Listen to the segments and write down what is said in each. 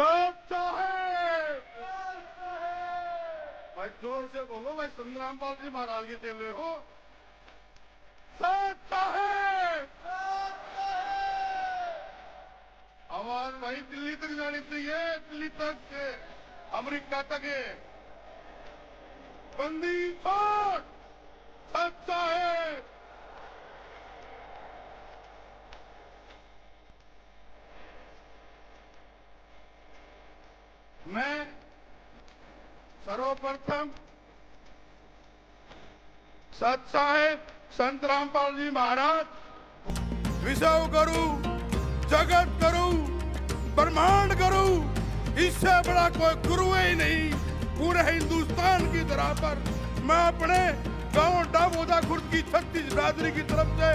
सच्चा है भाई, जोर से बोलो भाई, संग्राम पाल जी महाराज के चेले हो। सच्चा है, आवाज भाई दिल्ली तक जानी चाहिए, दिल्ली तक, अमेरिका तक है। बंदी छोड़, सच्चा है। मैं सर्वप्रथम सत साहेब संत रामपाल जी महाराज विश्व करूं, जगत करूं, ब्रह्मांड करूं, इससे बड़ा कोई गुरु ही नहीं पूरे हिंदुस्तान की धरा पर। मैं अपने गांव डाबोदा खुर्द की 36 बिरादरी की तरफ से,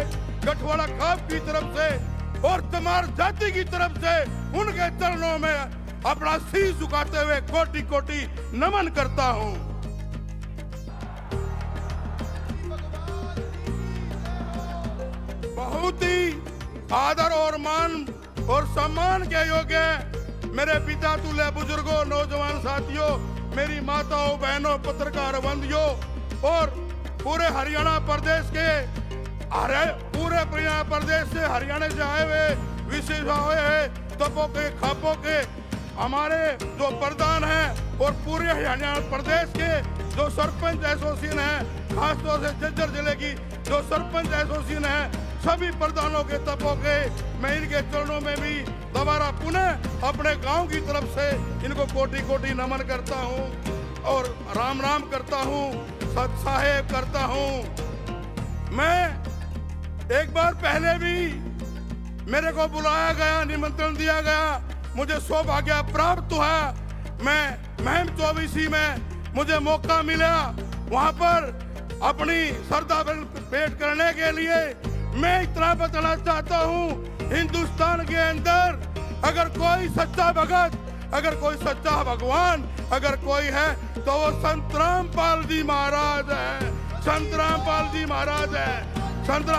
गठवाड़ा खाप की तरफ से और तमार जाति की तरफ से उनके चरणों में अपना शीश झुकाते हुए कोटि कोटि नमन करता हूं। बहुत ही आदर और मान और सम्मान के योग्य मेरे पिता तुल्य बुजुर्गों, नौजवान साथियों, मेरी माताओं, बहनों, पत्रकार बंधुओं और पूरे हरियाणा प्रदेश के, पूरे प्रदेश से, हरियाणा से आए हुए, विशेष आए हैं तपों के, खापों के हमारे जो प्रधान हैं और पूरे हरियाणा प्रदेश के जो सरपंच एसोसिएशन है, खासतौर से झज्जर जिले की जो सरपंच एसोसिएशन है, सभी प्रधानों के तपों के मैं इनके चरणों में भी दोबारा पुनः अपने गांव की तरफ से इनको कोटि कोटि नमन करता हूं और राम राम करता हूं, सत साहेब करता हूं। मैं एक बार पहले भी मेरे को बुलाया गया, निमंत्रण दिया गया, मुझे सौभाग्य प्राप्त हुआ। मैं महम 24 में मुझे मौका मिला वहां पर अपनी श्रद्धा पेश करने के लिए। मैं इतना बताना चाहता हूं, हिंदुस्तान के अंदर अगर कोई सच्चा भगत, अगर कोई सच्चा भगवान अगर कोई है तो वो संत रामपाल जी महाराज है, संत रामपाल जी महाराज है। संत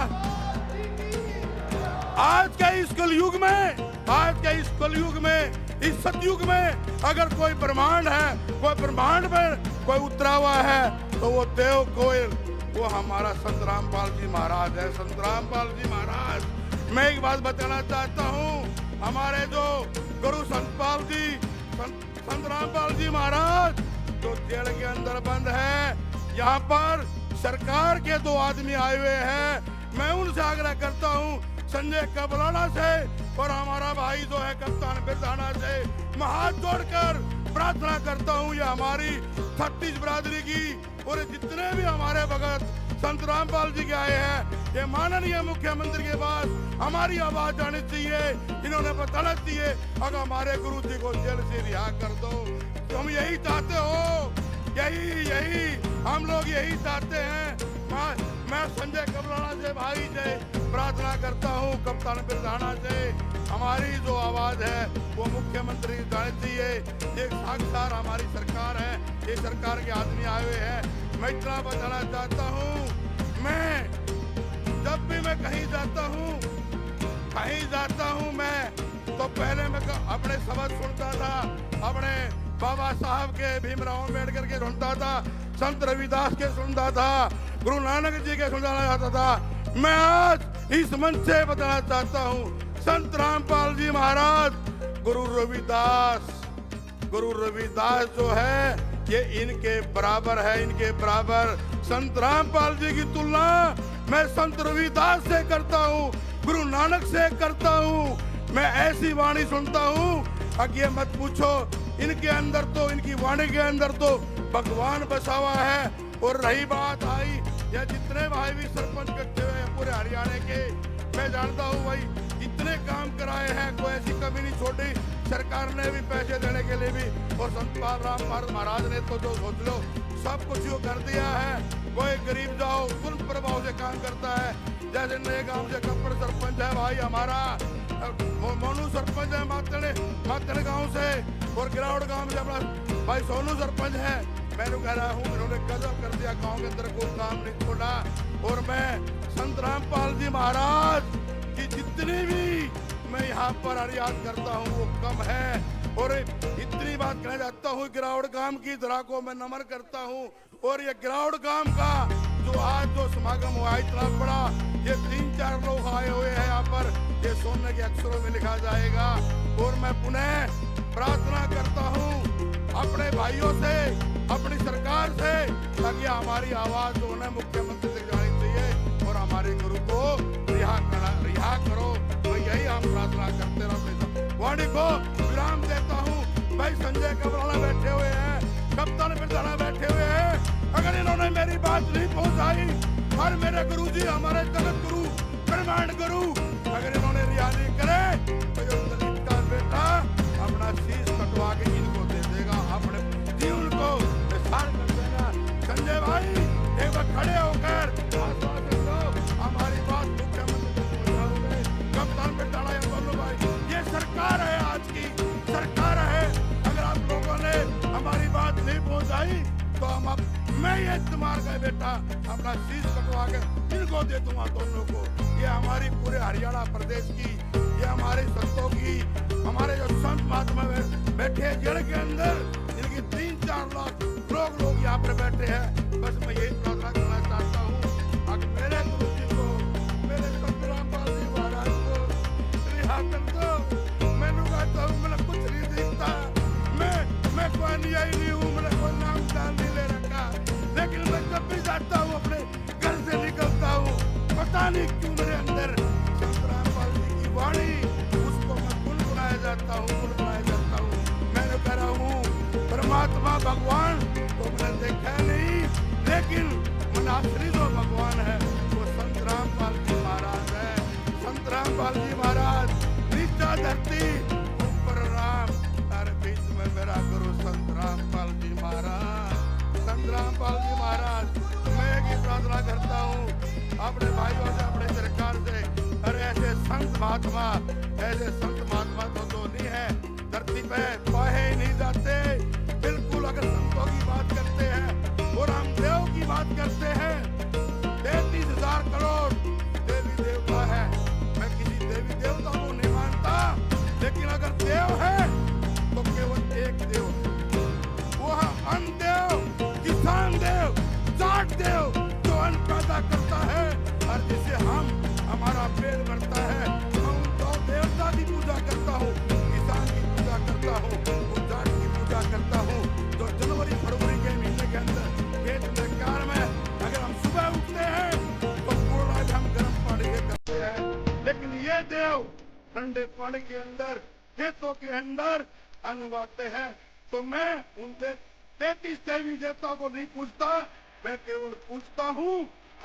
आज के इस कलयुग में, आज के इस कलयुग में, इस सतयुग में अगर कोई ब्रह्मांड है, कोई ब्रह्मांड में कोई उतरा हुआ है तो वो देव कोयल, वो हमारा संत रामपाल जी महाराज है, संत रामपाल जी महाराज। मैं एक बात बताना चाहता हूँ, हमारे जो गुरु संतपाल जी, संत रामपाल जी महाराज जो जेल के अंदर बंद है, यहाँ पर सरकार के 2 आदमी आए हुए हैं। मैं उनसे आग्रह करता हूँ, संजय कबलाना से और हमारा भाई जो है कप्तान बिरधाना से मैं हाथ जोड़कर प्रार्थना करता हूँ, ये हमारी 36 बिरादरी की और जितने भी हमारे भगत संत रामपाल जी के आए हैं, ये माननीय मुख्यमंत्री के पास हमारी आवाज जानी चाहिए। इन्होंने बताना चाहिए अगर हमारे गुरु जी को जेल से रिहा कर दो। तुम यही चाहते हो, यही हम लोग यही चाहते हैं। मैं संजय कबलाना से भाई से प्रार्थना करता हूँ, कप्तान बिरधाना से हमारी जो आवाज है वो मुख्यमंत्री जानी चाहिए। एक साक्षात हमारी सरकार है, ये सरकार के आदमी आए हुए हैं। मैं इतना बताना चाहता हूँ, मैं जब भी मैं कहीं जाता हूँ मैं तो पहले मैं अपने शब्द सुनता था, अपने बाबा साहब के, भीमराव अम्बेडकर के सुनता था, संत रविदास के सुनता था, गुरु नानक जी के सुनाना चाहता था। मैं आज इस मंच से बताना चाहता हूँ, संत रामपाल जी महाराज, गुरु रविदास जो है ये इनके बराबर है, इनके बराबर। संत रामपाल जी की तुलना मैं संत रविदास से करता हूँ, गुरु नानक से करता हूँ। मैं ऐसी वाणी सुनता हूँ, अब ये मत पूछो, इनके अंदर तो, इनकी वाणी के अंदर तो भगवान बसा हुआ है। और रही बात आई या जितने भाई भी सरपंच करते हुए पूरे हरियाणा के, मैं जानता हूँ भाई इतने काम कराए हैं, कोई ऐसी कमी नहीं छोड़ी। सरकार ने भी पैसे देने के लिए भी, और संत रामपाल महाराज ने तो जो सोच लो सब कुछ यो कर दिया है। कोई गरीब जाओ तुरंत प्रभाव से काम करता है। जैसे नए गांव से कपड़ सरपंच है भाई हमारा, मोनू सरपंच है मातड़ गांव से, और गिरावड़ गांव से अपना भाई सोनू सरपंच है। मैं कह रहा हूँ इन्होंने गजब कर दिया, गांव के अंदर कोई काम नहीं छोड़ा। और मैं संत रामपाल जी महाराज की जितनी भी मैं यहाँ पर याद करता हूँ वो कम है। और चाहता हूँ गिरावड़ गांव की धरा को मैं नमन करता हूँ। और ये गिरावड़ गांव का जो आज जो समागम हुआ इतना बड़ा, ये 3-4 लोग आए हुए हैं यहाँ पर, ये सोने के अक्षरों में लिखा जाएगा। और मैं पुनः प्रार्थना करता हूँ अपने भाइयों से, अपनी सरकार से, ताकि हमारी आवाज जो है मुख्यमंत्री तक जानी चाहिए और हमारे गुरु को रिहा करो। तो यही हम प्रार्थना करते रहे। वाणी को विराम देता हूँ। भाई संजय कबराना बैठे हुए हैं, कप्तान बिरदाना बैठे हुए हैं। अगर इन्होंने मेरी बात नहीं पहुंचाई और मेरे गुरु जी, हमारे जगत गुरु, ब्रह्मांड गुरु, अगर इन्होंने रिहा नहीं करे तो ये दलित का बेटा अपना शीश कटवा के इनको दे देगा, अपने जीवन को विस्तार कर देगा। संजय भाई एक बार खड़े होकर आश्वासन दो, हमारी बात मुख्यमंत्री तक पहुंचाओगे। कप्तान बिरदाना या बल्लू भाई, ये सरकार है, आज की सरकार है। अगर आप लोगों ने हमारी बात नहीं पहुंचाई तो मैं ये इस्तेमाल का बेटा अपना शीश कटवा के इनको दे दूंगा दोनों को। ये हमारी पूरे हरियाणा प्रदेश की, ये हमारे संतों की, हमारे जो संत महात्मा बैठे जेल के अंदर, इनकी 3-4 लाख लोग यहाँ पर बैठे हैं। बस मैं यही प्रार्थना करना चाहता हूँ, अगर मेरे गुरु जी को, मेरे संतरामपाल जी महाराज को रिहा कर दो। मैंने कहता हूँ मैंने कुछ नहीं दिखता, मैं कोई अनुयायी नहीं हूँ, मैंने कोई नाम दान नहीं ले रखा, लेकिन मैं जब भी जाता हूँ अपने घर से निकलता हूँ, पता नहीं क्यों मेरे अंदर संतरामपाल जी की वाणी, उसको मैं गुनगुनाया जाता हूँ। मैंने कह रहा हूँ परमात्मा भगवान तो मैंने देखा नहीं, लेकिन मनाश्री जो भगवान है वो संतरामपाल जी महाराज है। संतरामपाल जी महाराज, नीचा धरती ऊपर राम, हर बीच में मेरा गुरु संतरामपाल जी महाराज। संतरामपाल जी महाराज, मैं एक ही प्रार्थना करता हूँ अपने भाइयों से, अपने सरकार से, अरे ऐसे संत महात्मा तो नहीं है धरती पे, पाए ही नहीं जाते बिल्कुल। अगर संतों की बात करते हैं और हम देव की बात करते हैं, 33,000 करोड़ देवी देवता है। मैं किसी देवी देवता को नहीं मानता, लेकिन अगर देव है तो केवल एक देव है, वो है अन्न देव, किसान देव, जाट देव, जो अन्न पैदा करता है और जिसे हमारा पेट भरता है। मैं उन 2 देवता की पूजा करता हूँ, किसान की पूजा करता हूँ, जाट की पूजा करता हूँ, जो जनवरी-फरवरी के महीने के अंदर खेत में कार में अगर हम सुबह उठते हैं तो पूरा हम गर्म पानी से करते हैं, लेकिन ये देव ठंडे पानी के अंदर, खेतों के अंदर अन्न उगाते हैं। तो मैं उनसे 33 देवी देवता को नहीं पूछता, मैं केवल पूछता हूँ,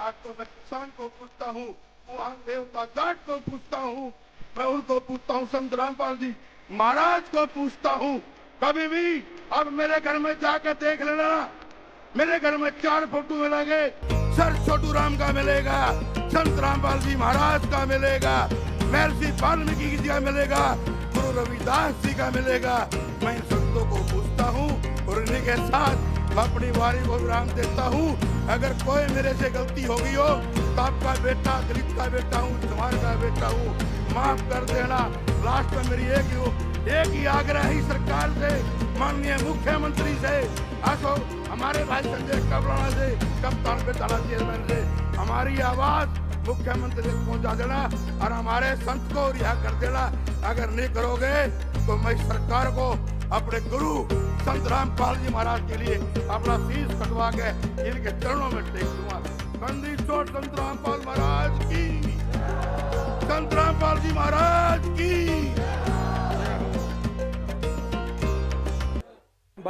आज तो मैं किसान को पूछता हूँ, वहां देवता जाट को पूछता हूँ, मैं उनको पूछता हूँ, संतरामपाल जी महाराज को पूछता हूँ। कभी भी अब मेरे घर में जाकर देख लेना, मेरे घर में 4 फोटो मिलेंगे, सर छोटू राम का मिलेगा, संतरामपाल जी महाराज का मिलेगा, महर्षि वाल्मीकि जी का मिलेगा, गुरु रविदास जी का मिलेगा। मैं इन संतों को पूछता हूँ और इन्हीं के साथ मैं अपनी वारी को विराम देता हूँ। अगर कोई मेरे से गलती हो गई हो तो आपका बेटा, दलित का बेटा हूँ, तुम्हारे का बेटा हूँ, माफ कर देना। लास्ट में मेरी एक ही आग्रह है सरकार से, माननीय मुख्यमंत्री से, हमारे भाई संजय कबराना से, कप्तान बिरदाना चेयरमैन से, हमारी आवाज मुख्यमंत्री तक पहुंचा देना और हमारे संत को रिहा कर देना। अगर नहीं करोगे तो मैं सरकार को अपने गुरु संतरामपाल जी महाराज के लिए अपना शीश कटवा के इनके चरणों में टेक दूंगा। बंदी चोट संतरामपाल महाराज।